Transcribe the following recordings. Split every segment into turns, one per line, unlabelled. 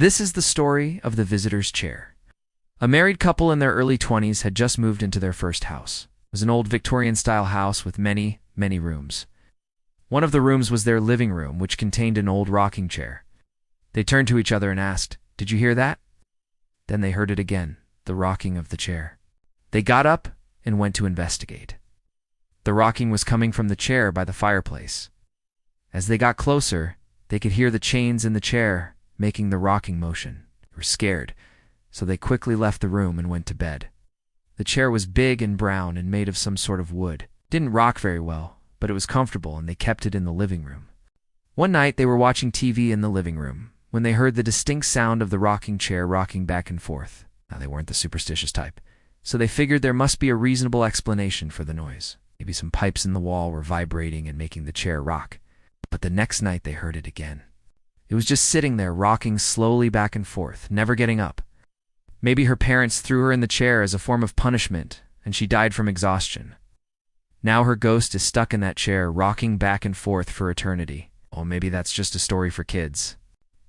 This is the story of the visitor's chair. A married couple in their early 20s had just moved into their first house. It was an old Victorian-style house with many, many rooms. One of the rooms was their living room, which contained an old rocking chair. They turned to each other and asked, "Did you hear that?" Then they heard it again, the rocking of the chair. They got up and went to investigate. The rocking was coming from the chair by the fireplace. As they got closer, they could hear the chains in the chair making the rocking motion. They were scared, so they quickly left the room and went to bed. The chair was big and brown and made of some sort of wood. It didn't rock very well, but it was comfortable and they kept it in the living room. One night they were watching TV in the living room when they heard the distinct sound of the rocking chair rocking back and forth. Now, they weren't the superstitious type, so they figured there must be a reasonable explanation for the noise. Maybe some pipes in the wall were vibrating and making the chair rock. But the next night they heard it again. It was just sitting there, rocking slowly back and forth, never getting up. Maybe her parents threw her in the chair as a form of punishment, and she died from exhaustion. Now her ghost is stuck in that chair, rocking back and forth for eternity. Or maybe that's just a story for kids.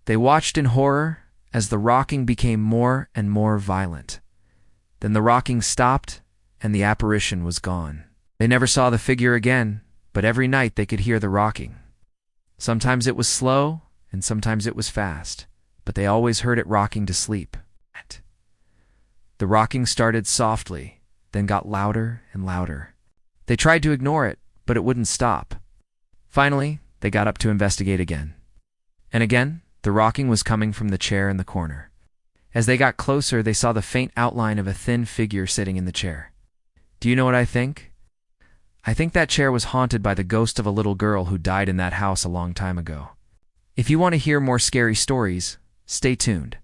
They watched in horror as the rocking became more and more violent. Then the rocking stopped, and the apparition was gone. They never saw the figure again, but every night they could hear the rocking. Sometimes it was slow, and sometimes it was fast, but they always heard it rocking to sleep. The rocking started softly, then got louder and louder. They tried to ignore it, but it wouldn't stop. Finally, they got up to investigate again. And again, the rocking was coming from the chair in the corner. As they got closer, they saw the faint outline of a thin figure sitting in the chair. Do you know what I think? I think that chair was haunted by the ghost of a little girl who died in that house a long time ago. If you want to hear more scary stories, stay tuned.